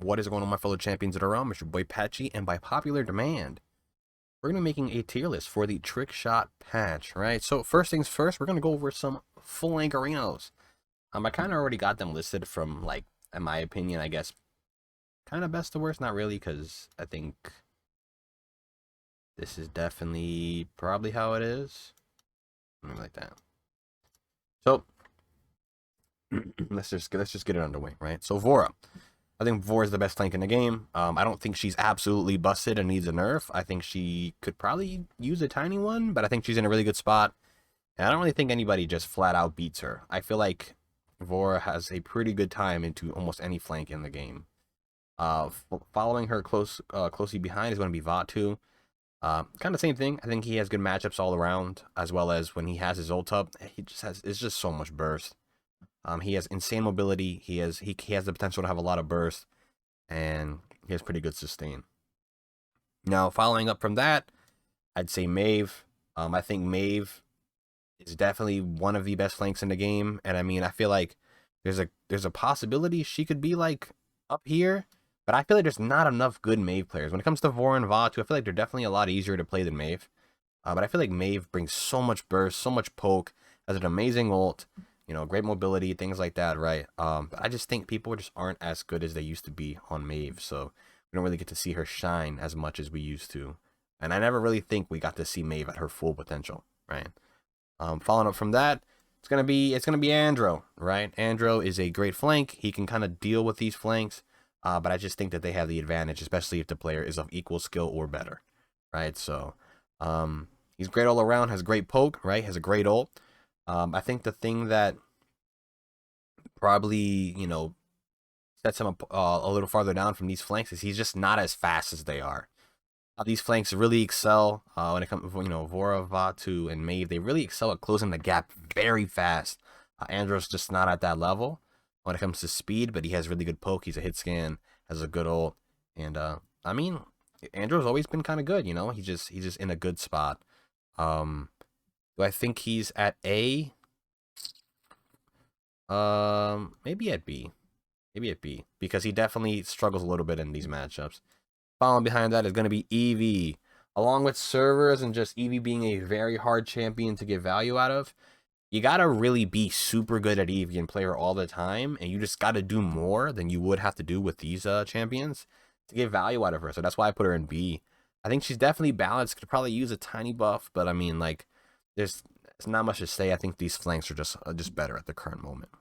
What is going on, my fellow champions of the realm? It's your boy Patchy, and by popular demand, we're going to be making a tier list for the Trickshot patch, right? So first things first, we're going to go over some full arenas. I kind of already got them listed from, like, in my opinion, I guess, kind of best to worst. Not really, because I think this is definitely probably how it is. Something like that. So let's just get it underway, right? So Vora. I think Vora is the best flank in the game. I don't think she's absolutely busted and needs a nerf. I think she could probably use a tiny one, but I think she's in a really good spot. And I don't really think anybody just flat out beats her. I feel like Vora has a pretty good time into almost any flank in the game. Following her closely behind is going to be Vatu. Kind of same thing. I think he has good matchups all around, as well as when he has his ult up, it's just so much burst. He has insane mobility. He has the potential to have a lot of burst, and he has pretty good sustain. Now, following up from that, I'd say Maeve. I think Maeve is definitely one of the best flanks in the game, and I mean, I feel like there's a possibility she could be like up here, but I feel like there's not enough good Maeve players. When it comes to Vora and Vatu, I feel like they're definitely a lot easier to play than Maeve. But I feel like Maeve brings so much burst, so much poke, has an amazing ult. You know, great mobility, things like that, right? But I just think people just aren't as good as they used to be on Maeve, so we don't really get to see her shine as much as we used to. And I never really think we got to see Maeve at her full potential, right? Following up from that, it's gonna be Andro, right? Andro is a great flank. He can kind of deal with these flanks, but I just think that they have the advantage, especially if the player is of equal skill or better, right? So, he's great all around. Has great poke, right? Has a great ult. I think the thing that probably, you know, sets him up a little farther down from these flanks is he's just not as fast as they are. These flanks really excel when it comes, you know, Vora, Vatu, and Maeve. They really excel at closing the gap very fast. Andros just not at that level when it comes to speed, but he has really good poke. He's a hit scan, has a good ult, and I mean, Andros always been kind of good. You know, he's just in a good spot. Do I think he's at A? Maybe at B. Maybe at B. Because he definitely struggles a little bit in these matchups. Following behind that is going to be Evie. Along with servers and just Evie being a very hard champion to get value out of, you got to really be super good at Evie and play her all the time. And you just got to do more than you would have to do with these champions to get value out of her. So that's why I put her in B. I think she's definitely balanced. Could probably use a tiny buff. But I mean, like, there's not much to say. I think these flanks are just better at the current moment.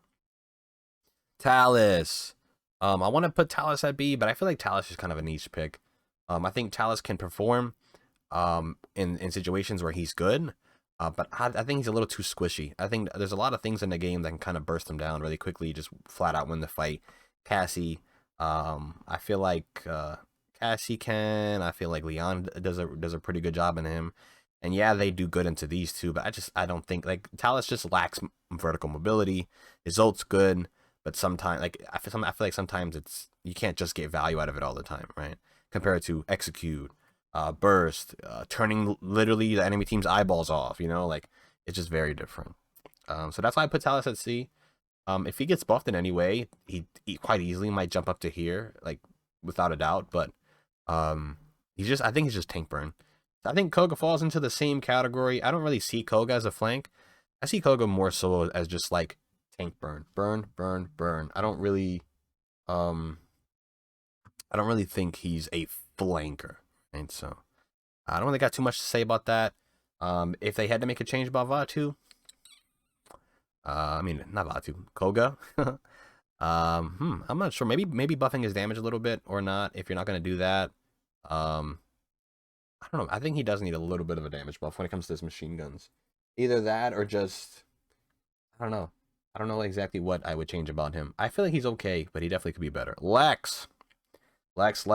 Talis. I want to put Talis at B, but I feel like Talis is kind of a niche pick. I think Talis can perform in situations where he's good, but I think he's a little too squishy. I think there's a lot of things in the game that can kind of burst him down really quickly, just flat out win the fight. Cassie, I feel like Cassie can. I feel like Leon does a pretty good job in him. And yeah, they do good into these two, but I don't think, like, Talis just lacks vertical mobility. His ult's good, but sometimes, like, I feel like sometimes you can't just get value out of it all the time, right? Compared to execute, burst, turning literally the enemy team's eyeballs off, you know, like, it's just very different. So that's why I put Talis at C. If he gets buffed in any way, he quite easily might jump up to here, like, without a doubt, but I think he's just tank burn. I think Koga falls into the same category. I don't really see Koga as a flank. I see Koga more so as just like tank burn. Burn, burn, burn. I don't really think he's a flanker. And so I don't really got too much to say about that. If they had to make a change about Vatu, I mean, not Vatu, Koga. I'm not sure. Maybe buffing his damage a little bit or not. If you're not gonna do that, I don't know. I think he does need a little bit of a damage buff when it comes to his machine guns. Either that or just, I don't know. I don't know exactly what I would change about him. I feel like he's okay, but he definitely could be better. Lex. I think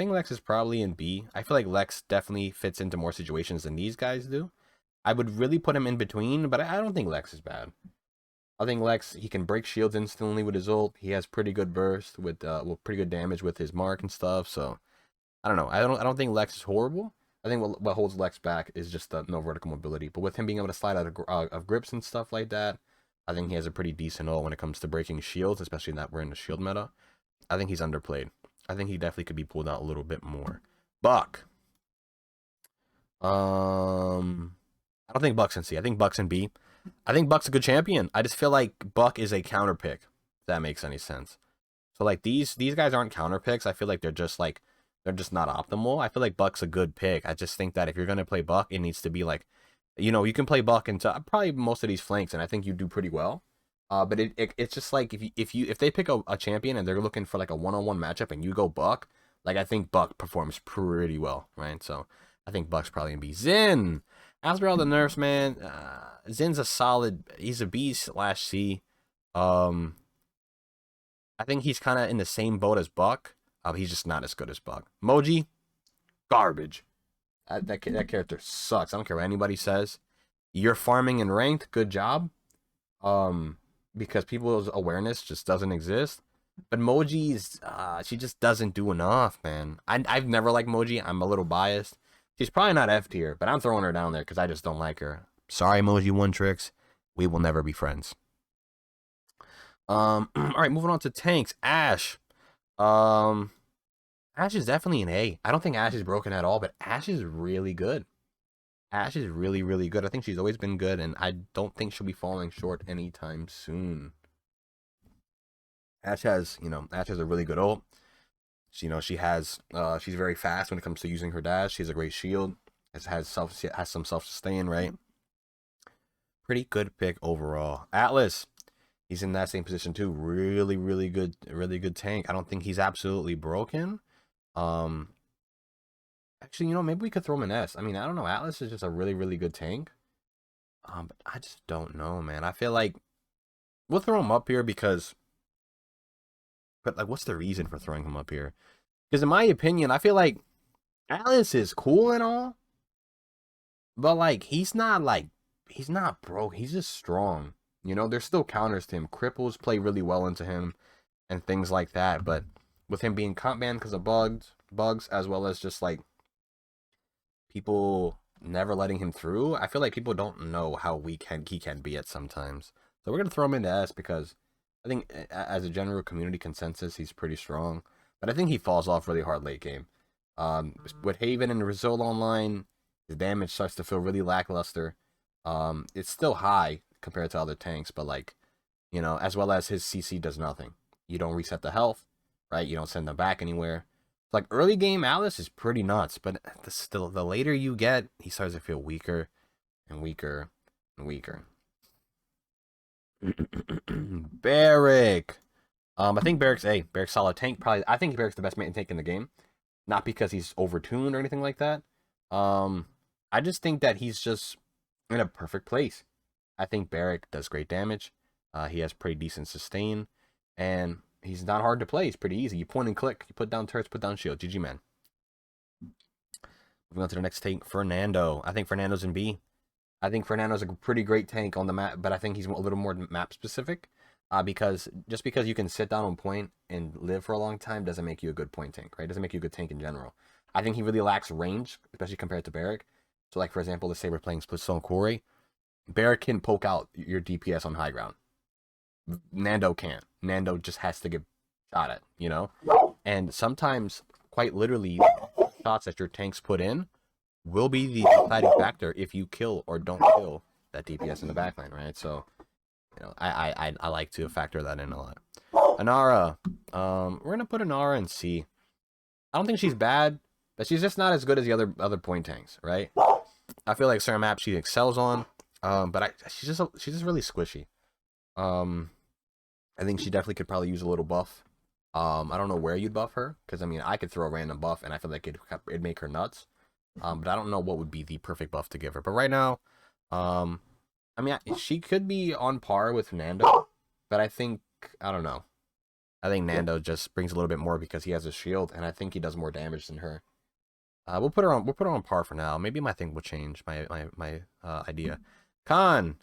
Lex is probably in B. I feel like Lex definitely fits into more situations than these guys do. I would really put him in between, but I don't think Lex is bad. I think Lex, he can break shields instantly with his ult. He has pretty good burst with pretty good damage with his mark and stuff, so I don't know. I don't think Lex is horrible. I think what holds Lex back is just the no vertical mobility. But with him being able to slide out of grips and stuff like that, I think he has a pretty decent ult when it comes to breaking shields, especially that we're in the shield meta. I think he's underplayed. I think he definitely could be pulled out a little bit more. Buck. I don't think Buck's in C. I think Buck's in B. I think Buck's a good champion. I just feel like Buck is a counter pick, if that makes any sense. So like these guys aren't counter picks. I feel like they're just not optimal. I feel like Buck's a good pick. I just think that if you're gonna play Buck, it needs to be like, you can play Buck into probably most of these flanks, and I think you do pretty well. But it's just like if they pick a champion and they're looking for like a one-on-one matchup and you go Buck, like I think Buck performs pretty well, right? So I think Buck's probably gonna be Zin. As for all the nerfs, man, Zin's a solid. He's a B/C. I think he's kind of in the same boat as Buck. He's just not as good as Buck. Moji, garbage. That character sucks. I don't care what anybody says. You're farming in ranked, good job. Because people's awareness just doesn't exist. But Moji's, she just doesn't do enough, man. I've never liked Moji. I'm a little biased. She's probably not F tier, but I'm throwing her down there because I just don't like her. Sorry, Moji One Tricks. We will never be friends. All right, moving on to tanks. Ashe. Ashe is definitely an A. I don't think Ashe is broken at all, but Ashe is really good. Ashe is really, really good. I think she's always been good, and I don't think she'll be falling short anytime soon. Ashe has a really good ult. She's very fast when it comes to using her dash. She has a great shield. Has some self-sustain, right? Pretty good pick overall. Atlas. He's in that same position too. Really, really good tank. I don't think he's absolutely broken. Actually, maybe we could throw him in S. I mean, I don't know. Atlas is just a really, really good tank. But I just don't know, man. I feel like we'll throw him up here because, but like, what's the reason for throwing him up here? Because in my opinion, I feel like Atlas is cool and all, but like he's not broke. He's just strong. There's still counters to him. Cripples play really well into him and things like that. But with him being comp banned because of bugs, as well as just like people never letting him through, I feel like people don't know how weak he can be at sometimes. So we're going to throw him into S because I think as a general community consensus, he's pretty strong. But I think he falls off really hard late game. With Haven and Rizzola online, his damage starts to feel really lackluster. It's still high compared to other tanks, but like, as well as his CC does nothing. You don't reset the health, right? You don't send them back anywhere. Like early game Atlas is pretty nuts, but still, the later you get, he starts to feel weaker and weaker and weaker. Barrick. I think Barrick's A. Barrick's solid tank. I think Barrick's the best main tank in the game. Not because he's overtuned or anything like that. I just think that he's just in a perfect place. I think Barrick does great damage. He has pretty decent sustain, and he's not hard to play. He's pretty easy. You point and click. You put down turrets, put down shield. GG, man. Moving on to the next tank, Fernando. I think Fernando's in B. I think Fernando's a pretty great tank on the map, but I think he's a little more map specific. Because just because you can sit down on point and live for a long time doesn't make you a good point tank, right? Doesn't make you a good tank in general. I think he really lacks range, especially compared to Barrick. So, like, for example, let's say we're playing Split Stone Quarry. Barrick can poke out your DPS on high ground. Nando can't. Nando just has to get shot at, And sometimes, quite literally, shots that your tanks put in will be the deciding factor if you kill or don't kill that DPS in the backline, right? So, I like to factor that in a lot. Anara. We're going to put Anara in C. I don't think she's bad, but she's just not as good as the other point tanks, right? I feel like certain maps she excels on, but she's just really squishy. I think she definitely could probably use a little buff. I don't know where you'd buff her, because I mean I could throw a random buff and I feel like it'd make her nuts. But I don't know what would be the perfect buff to give her. But right now, I mean she could be on par with Nando, but I don't know. I think Nando just brings a little bit more because he has a shield, and I think he does more damage than her. We'll put her on par for now. Maybe my thing will change. My idea. Khan.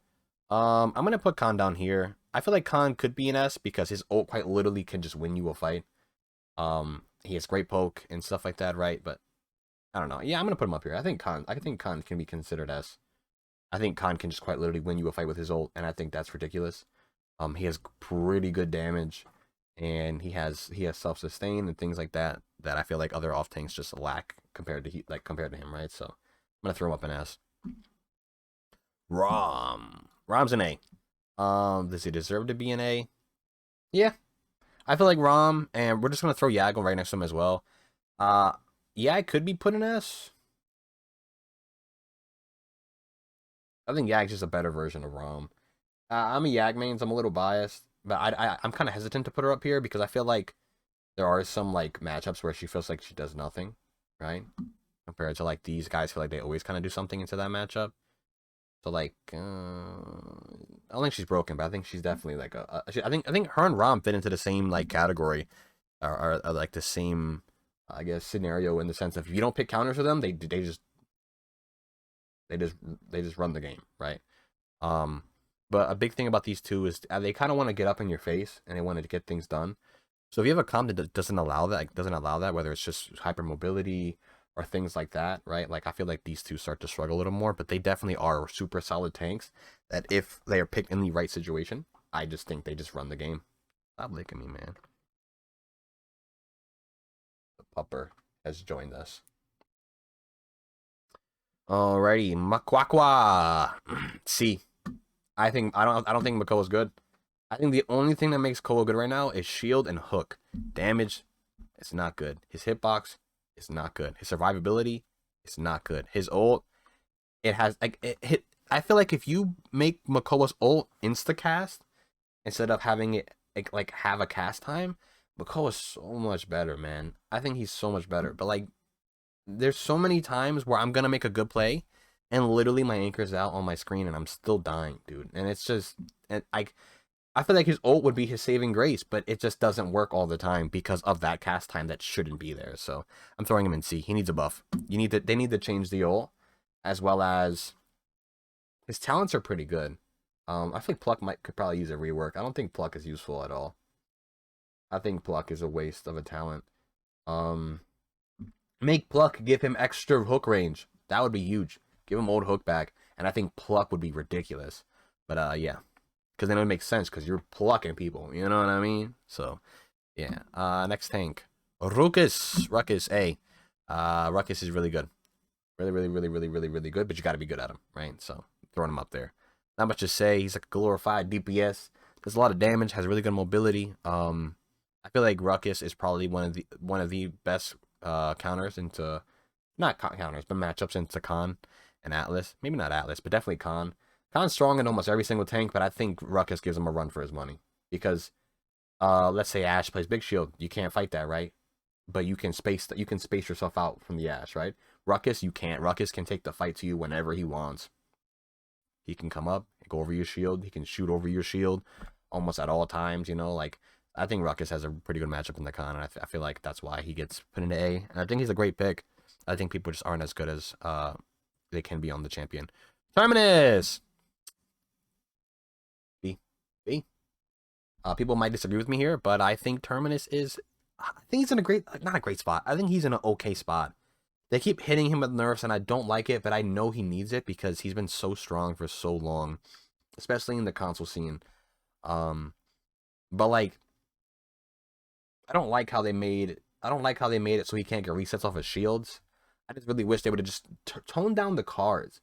I'm gonna put Khan down here. I feel like Khan could be an S because his ult quite literally can just win you a fight. He has great poke and stuff like that, right? But I don't know. Yeah, I'm gonna put him up here. I think Khan can be considered S. I think Khan can just quite literally win you a fight with his ult, and I think that's ridiculous. He has pretty good damage. and he has self-sustain and things like that that I feel like other off tanks just lack compared to him, right? So I'm gonna throw him up an S. Rom's an A. Does he deserve to be an A? Yeah, I feel like Rom, and we're just gonna throw Yago right next to him as well. Yeah, I could be put in S. I think Yag's just a better version of Rom. I'm a Yag main, so I'm a little biased, but I'm kind of hesitant to put her up here because I feel like there are some like matchups where she feels like she does nothing, right? Compared to like these guys feel like they always kind of do something into that matchup. So like, I don't think she's broken, but I think she's definitely like I think her and Rom fit into the same like category, are like the same, I guess, scenario in the sense of if you don't pick counters for them, they just they just run the game, right? Um, but a big thing about these two is they kind of want to get up in your face and they want to get things done. So if you have a comp that doesn't allow that, whether it's just hypermobility or things like that, right? Like I feel like these two start to struggle a little more, but they definitely are super solid tanks that if they are picked in the right situation, I just think they just run the game. Stop licking me, man. The pupper has joined us. Alrighty, Makwakwa. See, I don't think Makoa's good. I think the only thing that makes Koga good right now is shield and hook. Damage, it's not good. His hitbox is not good. His survivability is not good. His ult, it has like it hit. I feel like if you make Makoa's ult insta cast instead of having it like have a cast time, Makoa's so much better, man. I think he's so much better. But like, there's so many times where I'm gonna make a good play, and literally my anchor's out on my screen, and I'm still dying, dude. And it's just, and I feel like his ult would be his saving grace, but it just doesn't work all the time because of that cast time that shouldn't be there. So I'm throwing him in C. He needs a buff. They need to change the ult, as well as his talents are pretty good. I think Pluck could probably use a rework. I don't think Pluck is useful at all. I think Pluck is a waste of a talent. Um, Make Pluck give him extra hook range. That would be huge. Give him old hook back, and I think Pluck would be ridiculous. But yeah, because then it would make sense because you're plucking people. You know what I mean? So yeah. Next tank, Ruckus. Ruckus A. Ruckus is really good. Really good. But you got to be good at him, right? So throwing him up there. Not much to say. He's like a glorified DPS. Does a lot of damage. Has really good mobility. I feel like Ruckus is probably one of the best counters into, not counters, but matchups into Khan and Atlas. Maybe not Atlas, but definitely Khan. Khan's strong in almost every single tank, but I think Ruckus gives him a run for his money because, let's say Ashe plays Big Shield, you can't fight that, right? But you can space yourself out from the Ashe, right? Ruckus, you can't. Ruckus can take the fight to you whenever he wants. He can come up, go over your shield. He can shoot over your shield almost at all times. You know, like I think Ruckus has a pretty good matchup in the con, and I feel like that's why he gets put into A. And I think he's a great pick. I think people just aren't as good as they can be on the champion. Terminus! B. B. People might disagree with me here, but I think Terminus is... I think he's in a great... Not a great spot. I think he's in an okay spot. They keep hitting him with nerfs, and I don't like it, but I know he needs it because he's been so strong for so long, especially in the console scene. But like, I don't like how they made it so he can't get resets off his shields. I just really wish they would have just toned down the cards,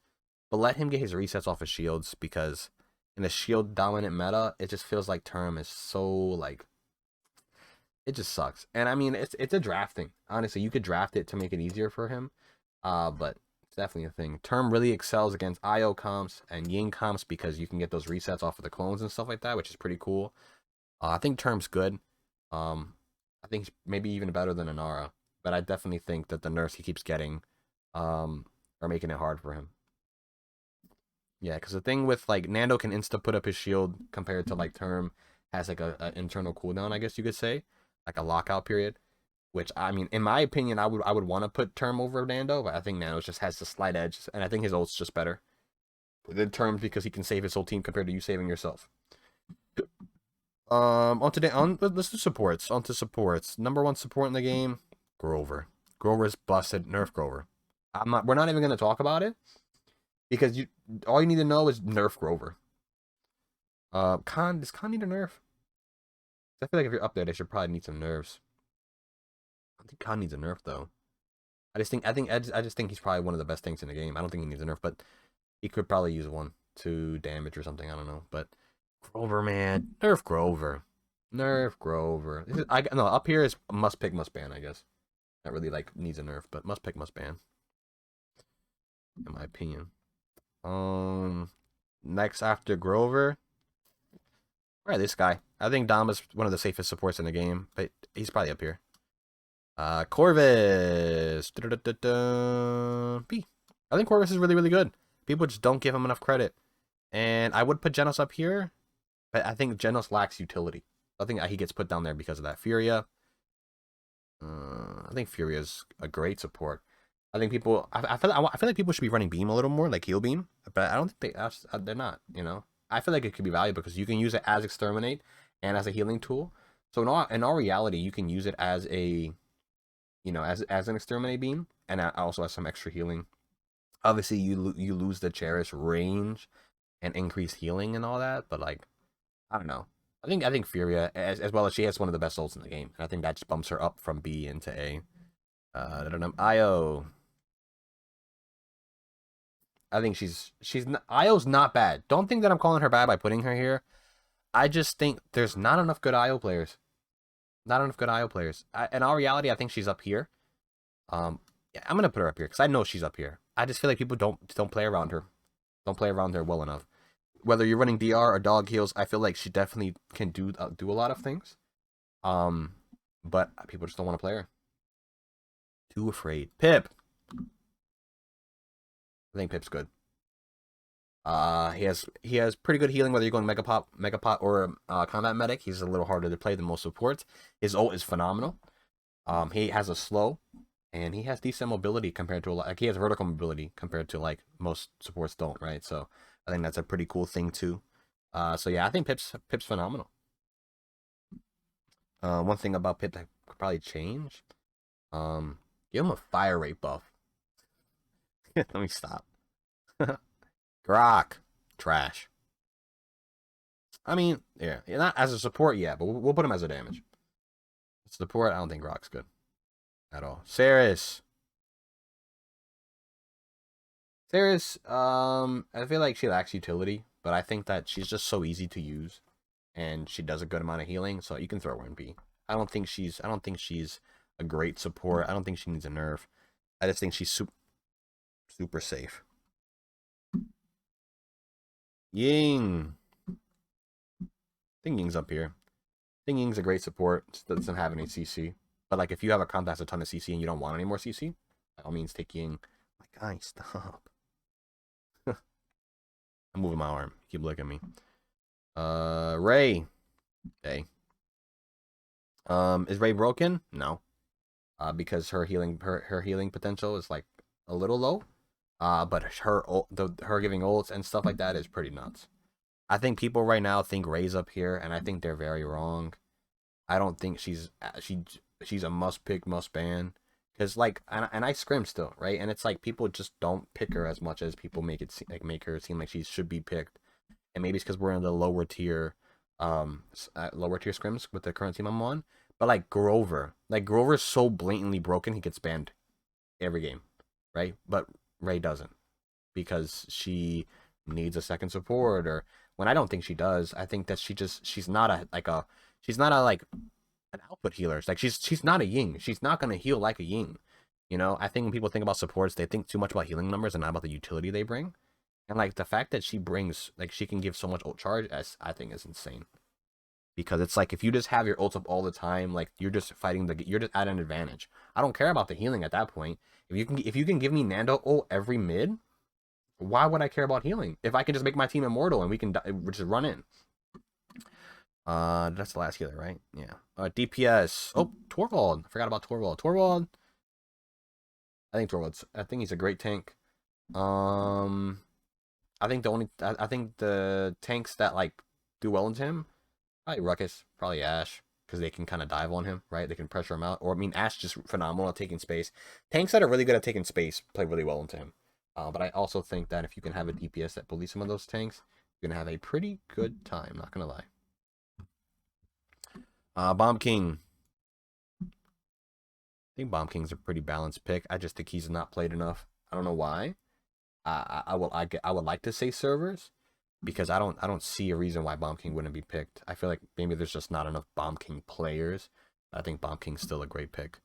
but let him get his resets off his shields because in the shield dominant meta, it just feels like Term is so like, it just sucks. And I mean, it's a drafting. Honestly, you could draft it to make it easier for him, but it's definitely a thing. Term really excels against IO comps and Ying comps because you can get those resets off of the clones and stuff like that, which is pretty cool. I think Term's good. I think maybe even better than Anara, but I definitely think that the nerfs he keeps getting are making it hard for him. Yeah, because the thing with like Nando can insta put up his shield compared to like Term has like a internal cooldown, I guess you could say, like a lockout period. Which I mean, in my opinion, I would want to put Term over Nando, but I think Nando just has the slight edge, and I think his ult's just better than Term because he can save his whole team compared to you saving yourself. Let's do supports. On to supports. Number one support in the game, Grover. Grover's busted. Nerf Grover. We're not even gonna talk about it because all you need to know is nerf Grover. Does Khan need a nerf? I feel like if you're up there, they should probably need some nerfs. I think Khan needs a nerf though. I just think he's probably one of the best things in the game. I don't think he needs a nerf, but he could probably use one to damage or something. I don't know, but Grover, man, nerf Grover, nerf Grover. No, up here is must pick, must ban. I guess not really like needs a nerf, but must pick, must ban. In my opinion. Next after Grover, this guy. I think Dom is one of the safest supports in the game, but he's probably up here. Corvus. B. I think Corvus is really, really good. People just don't give him enough credit. And I would put Genos up here, but I think Genos lacks utility. I think he gets put down there because of that. Furia. I think Furia is a great support. I think people. I feel like people should be running Beam a little more, like Heal Beam, but I don't think they're not. You know, I feel like it could be valuable because you can use it as Exterminate and as a healing tool. So in all reality, you can use it as a, as an Exterminate Beam, and also as some extra healing. Obviously, you lose the Cherish range and increased healing and all that, but like, I don't know. I think Furia, as well as she has one of the best ults in the game, and I think that just bumps her up from B into A. I don't know. Io. I think Io's not bad. Don't think that I'm calling her bad by putting her here. I just think there's not enough good Io players. Not enough good Io players. In all reality, I think she's up here. Yeah, I'm gonna put her up here because I know she's up here. I just feel like people don't play around her. Don't play around her well enough. Whether you're running DR or dog heals, I feel like she definitely can do a lot of things. But people just don't want to play her. Too afraid. Pip. I think Pip's good. He has pretty good healing whether you're going Megapot or Combat Medic. He's a little harder to play than most supports. His ult is phenomenal. He has a slow, and he has decent mobility compared to he has vertical mobility compared to like most supports don't, right? So I think that's a pretty cool thing too. So yeah, I think Pip's phenomenal. One thing about Pip that could probably change, give him a fire rate buff. Let me stop. Grok. Trash. I mean, yeah, not as a support, yeah, but we'll put him as a damage. Support, I don't think Grok's good at all. Saris. I feel like she lacks utility, but I think that she's just so easy to use, and she does a good amount of healing, so you can throw her in B. I don't think she's a great support. I don't think she needs a nerf. I just think she's super safe. Ying. I think Ying's up here. I think Ying's a great support. Just doesn't have any CC. But like, if you have a comp that has a ton of CC and you don't want any more CC, by all means take Ying. My guy, stop. I'm moving my arm. Keep looking at me. Ray. Hey. Is Ray broken? No. Because her healing potential is like a little low. But her giving ults and stuff like that is pretty nuts. I think people right now think Ray's up here, and I think they're very wrong. I don't think she's a must pick, must ban. Because like, and I scrim still, right? And it's like people just don't pick her as much as people make her seem like she should be picked. And maybe it's because we're in the lower tier scrims with the current team I'm on. But like Grover's so blatantly broken, he gets banned every game, right? But Ray doesn't, because she needs a second support, or when I don't think she does. I think that she's not an output healer. It's like she's not a Ying. She's not gonna heal like a Ying. I think when people think about supports, they think too much about healing numbers and not about the utility they bring. And like the fact that she can give so much ult charge, I think is insane. Because it's like, if you just have your ults up all the time, like you're just at an advantage. I don't care about the healing at that point. If you can give me Nando ult every mid, why would I care about healing? If I can just make my team immortal and we can just run in. That's the last healer, right? Yeah. DPS. Oh, Torvald. I forgot about Torvald. I think he's a great tank. I think the tanks that like do well into him, probably Ruckus, probably Ashe, because they can kind of dive on him, right? They can pressure him out. Or, I mean, Ashe just phenomenal at taking space. Tanks that are really good at taking space play really well into him. But I also think that if you can have a DPS that bullies some of those tanks, you're going to have a pretty good time, not going to lie. Bomb King. I think Bomb King's a pretty balanced pick. I just think he's not played enough. I don't know why. I would like to say servers because I don't see a reason why Bomb King wouldn't be picked. I feel like maybe there's just not enough Bomb King players. I think Bomb King's still a great pick.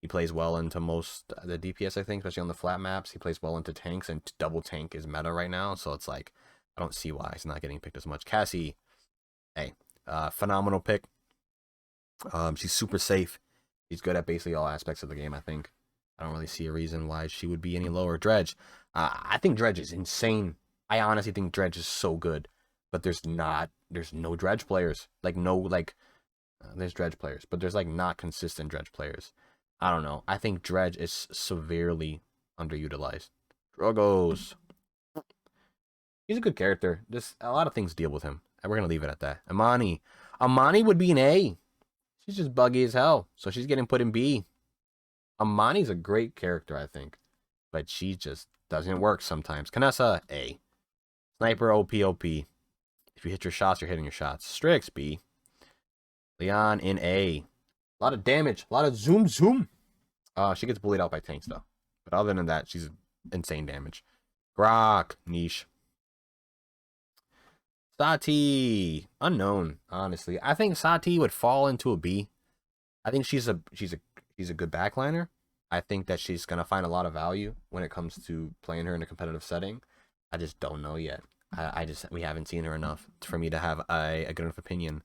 He plays well into most the DPS, I think, especially on the flat maps. He plays well into tanks, and double tank is meta right now, so it's like I don't see why he's not getting picked as much. Cassie, hey, phenomenal pick. She's super safe. She's good at basically all aspects of the game, I think. I don't really see a reason why she would be any lower. Dredge. I think Dredge is insane. I honestly think Dredge is so good. But there's no Dredge players. There's Dredge players, but there's like not consistent Dredge players. I don't know. I think Dredge is severely underutilized. Ruckus. He's a good character. Just a lot of things deal with him. And we're gonna leave it at that. Amani. Amani would be an A. She's just buggy as hell. So she's getting put in B. Amani's a great character, I think. But she just doesn't work sometimes. Kanessa, A. Sniper, OP. If you hit your shots, you're hitting your shots. Strix, B. Leon in A. A lot of damage. A lot of zoom. She gets bullied out by tanks, though. But other than that, she's insane damage. Grok, niche. Sati, unknown, honestly. I think Sati would fall into a B. I think she's a good backliner. I think that she's gonna find a lot of value when it comes to playing her in a competitive setting. I just don't know yet. We haven't seen her enough for me to have a good enough opinion.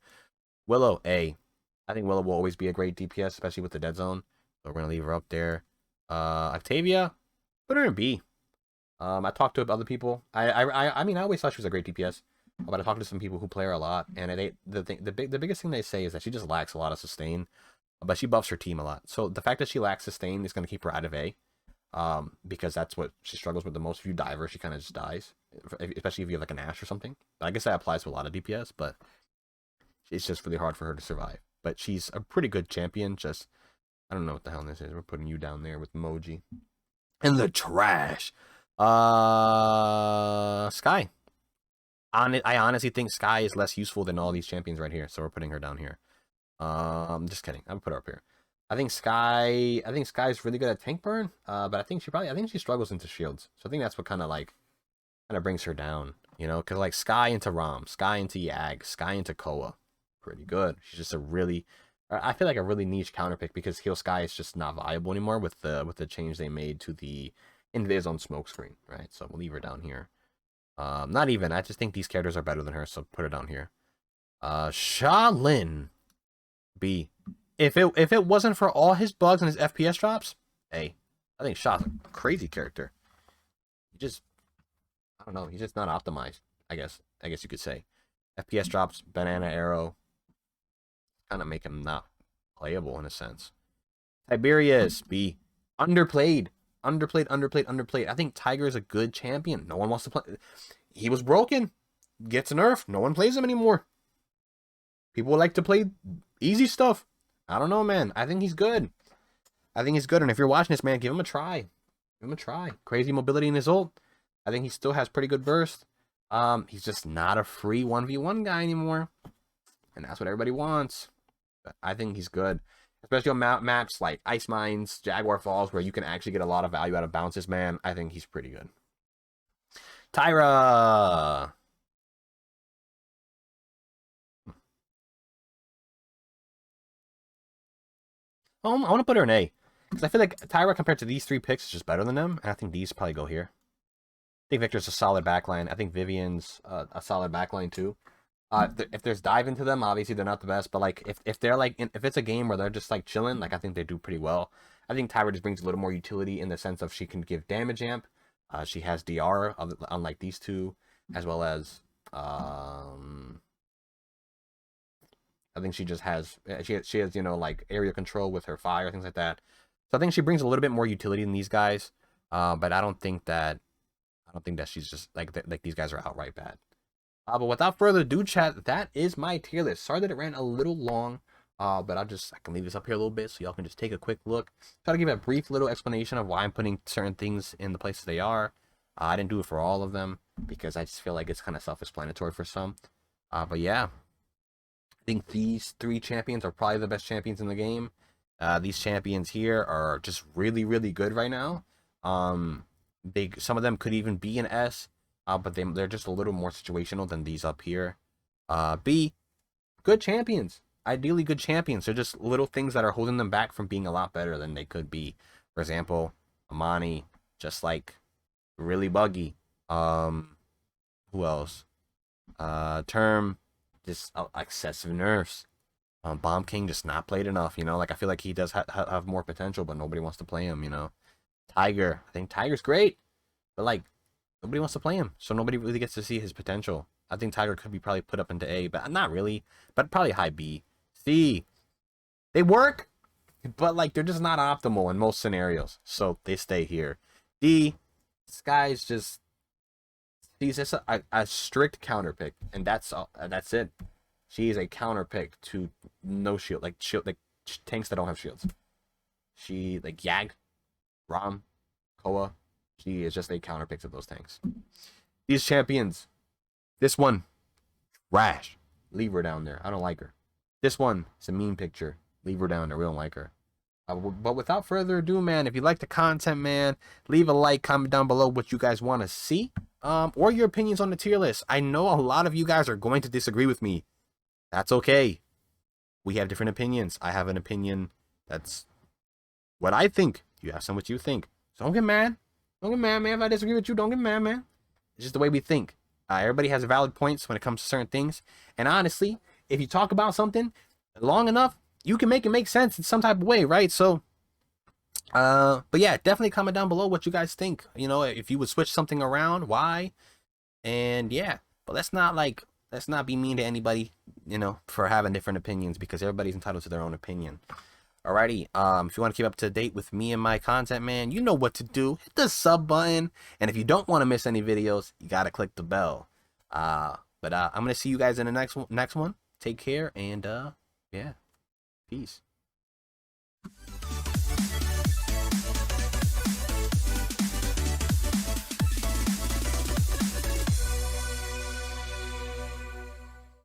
Willow, A. I think Willow will always be a great DPS, especially with the dead zone. So we're gonna leave her up there. Octavia, put her in B. I talked to other people. I mean, I always thought she was a great DPS, but I talked to some people who play her a lot, and the biggest thing they say is that she just lacks a lot of sustain, but she buffs her team a lot. So the fact that she lacks sustain is going to keep her out of A, because that's what she struggles with the most. If you dive her, she kind of just dies, especially if you have like an Ashe or something. But I guess that applies to a lot of DPS, but it's just really hard for her to survive. But she's a pretty good champion. Just I don't know what the hell this is. We're putting you down there with Moji and the trash. Skye. I honestly think Skye is less useful than all these champions right here, so we're putting her down here. Just kidding. I'm gonna put her up here. I think Skye's really good at tank burn, but I think she struggles into shields. So I think that's what kind of brings her down, you know, because like Skye into Rom, Skye into Yag, Skye into Koa, pretty good. She's just I feel like a really niche counter pick because Heal Skye is just not viable anymore with the change they made to the Invis on smoke screen, right? So we'll leave her down here. Not even. I just think these characters are better than her, so put her down here. Shaolin, B. If it wasn't for all his bugs and his FPS drops, A. I think Sha's a crazy character. I don't know. He's just not optimized. I guess you could say. FPS drops, banana arrow, kind of make him not playable in a sense. Tiberius, B. Underplayed. I think Tiger is a good champion. No one wants to play. He was broken. Gets nerfed. No one plays him anymore. People like to play easy stuff. I don't know, man. I think he's good. And if you're watching this, man, give him a try. Crazy mobility in his ult. I think he still has pretty good burst. He's just not a free 1v1 guy anymore. And that's what everybody wants. But I think he's good. Especially on maps like Ice Mines, Jaguar Falls, where you can actually get a lot of value out of bounces, man. I think he's pretty good. Tyra! I want to put her in A. Because I feel like Tyra, compared to these three picks, is just better than them. And I think these probably go here. I think Victor's a solid backline. I think Vivian's a solid backline, too. If there's dive into them, obviously they're not the best, but like if they're like if it's a game where they're just like chilling, like I think they do pretty well. I think Tyra just brings a little more utility in the sense of she can give damage amp. She has DR, unlike these two, as well as I think she just has she has you know like area control with her fire, things like that. So I think she brings a little bit more utility than these guys. But I don't think that she's just like these guys are outright bad. But without further ado, chat, that is my tier list. Sorry that it ran a little long, but I can leave this up here a little bit so y'all can just take a quick look. Try to give a brief little explanation of why I'm putting certain things in the places they are. I didn't do it for all of them because I just feel like it's kind of self-explanatory for some. But yeah, think these 3 champions are probably the best champions in the game. These champions here are just really, really good right now. Some of them could even be an S, but they're just a little more situational than these up here. B, good champions. Ideally good champions. They're just little things that are holding them back from being a lot better than they could be. For example, Amani, just like really buggy. Who else? Term, just excessive nerfs. Bomb King just not played enough, you know. Like I feel like he does have more potential, but nobody wants to play him, you know. Tiger, I think Tiger's great, but like nobody wants to play him, so nobody really gets to see his potential. I think Tiger could be probably put up into A, but not really. But probably high B. C, they work, but like they're just not optimal in most scenarios, so they stay here. D, Skye's just she's just a strict counter pick, and that's it. She is a counter pick to no shield, like tanks that don't have shields. She like Yag, Ram, Koa. She is just a counter pick to those tanks. These champions, this one, trash. Leave her down there. I don't like her. This one, it's a meme picture. Leave her down there. We don't like her. But without further ado, man, if you like the content, man, leave a like, comment down below what you guys want to see, or your opinions on the tier list. I know a lot of you guys are going to disagree with me. That's okay. We have different opinions. I have an opinion that's what I think. You have some what you think. So don't get mad. Don't get mad, man. If I disagree with you, don't get mad, man. It's just the way we think. Everybody has valid points when it comes to certain things. And honestly, if you talk about something long enough, you can make it make sense in some type of way, right? So, but yeah, definitely comment down below what you guys think. You know, if you would switch something around, why? And yeah, but let's not be mean to anybody, you know, for having different opinions, because everybody's entitled to their own opinion. Alrighty, if you want to keep up to date with me and my content, man, you know what to do. Hit the sub button, and if you don't want to miss any videos, you gotta click the bell. But I'm gonna see you guys in the next one. Take care, and yeah, peace.